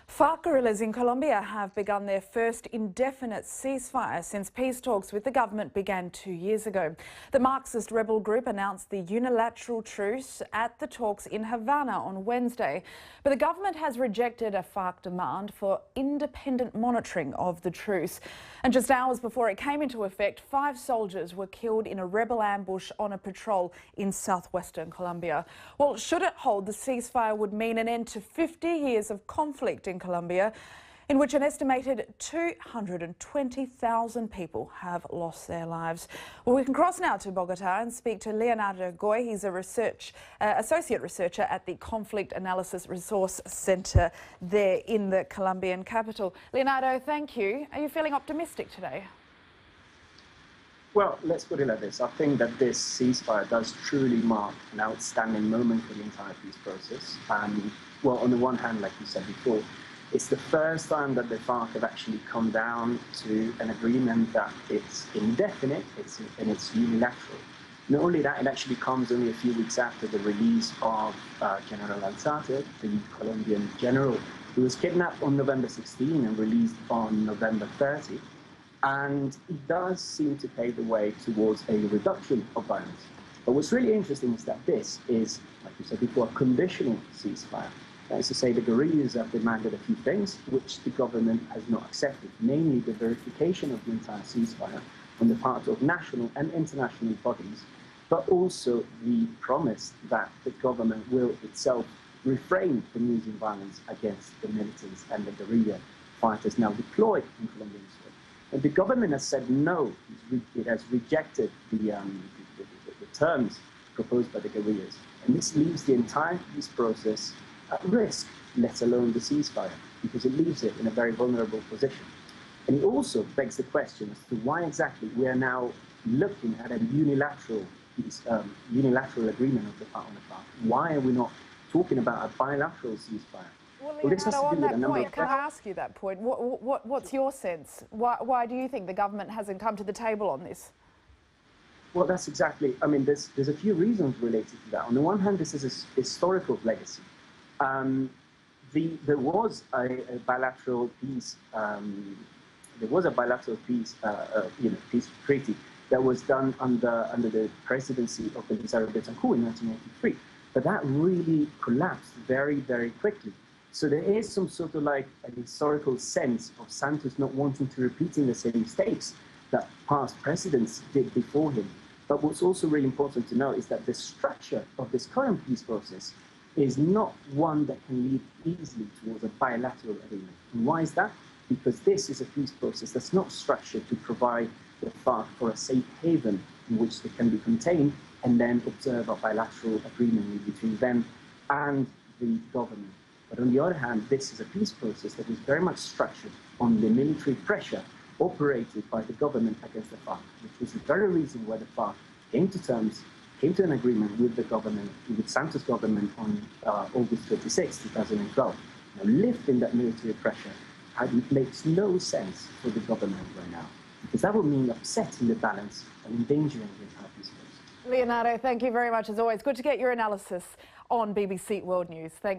FARC guerrillas in Colombia have begun their first indefinite ceasefire since peace talks with the government began 2 years ago. The Marxist rebel group announced the unilateral truce at the talks in Havana on Wednesday, but the government has rejected a FARC demand for independent monitoring of the truce. And just hours before it came into effect, 5 soldiers were killed in a rebel ambush on a patrol in southwestern Colombia. Well, should it hold, the ceasefire would mean an end to 50 years of conflict in Colombia, in which an estimated 220,000 people have lost their lives. Well, we can cross now to Bogota and speak to Leonardo Goy. He's a associate researcher at the Conflict Analysis Resource Center there in the Colombian capital. Leonardo, thank you. Are you feeling optimistic today? Well, let's put it like this. I think that this ceasefire does truly mark an outstanding moment for the entire peace process. Well, on the one hand, like you said before, it's the first time that the FARC have actually come down to an agreement that it's indefinite and it's unilateral. Not only that, it actually comes only a few weeks after the release of General Alzate, the Colombian general, who was kidnapped on November 16 and released on November 30. And it does seem to pave the way towards a reduction of violence. But what's really interesting is that this is, like you said before, a conditional ceasefire. That is to say, the guerrillas have demanded a few things which the government has not accepted, namely the verification of the entire ceasefire on the part of national and international bodies, but also the promise that the government will itself refrain from using violence against the militants and the guerrilla fighters now deployed in Colombian soil. And the government has said no. It has rejected the terms proposed by the guerrillas. And this leaves the entire peace process at risk, let alone the ceasefire, because it leaves it in a very vulnerable position. And it also begs the question as to why exactly we are now looking at a unilateral agreement of the FARC. Why are we not talking about a bilateral ceasefire? Well, Leonardo, on that point, can I ask you that point? What's your sense? Why do you think the government hasn't come to the table on this? Well, that's exactly, I mean, there's a few reasons related to that. On the one hand, this is a historical legacy. There was a bilateral peace. Peace treaty that was done under the presidency of Belisario Betancourt in 1983. But that really collapsed very, very quickly. So there is some sort of like a historical sense of Santos not wanting to repeat in the same mistakes that past presidents did before him. But what's also really important to know is that the structure of this current peace process is not one that can lead easily towards a bilateral agreement. And why is that? Because this is a peace process that's not structured to provide the FARC for a safe haven in which they can be contained and then observe a bilateral agreement between them and the government. But on the other hand, this is a peace process that is very much structured on the military pressure operated by the government against the FARC, which was the very reason why the FARC came to an agreement with the government, with Santos' government on August 26, 2012. Now, lifting that military pressure makes no sense for the government right now, because that would mean upsetting the balance and endangering the entire peace process. Leonardo, thank you very much as always. Good to get your analysis on BBC World News. Thank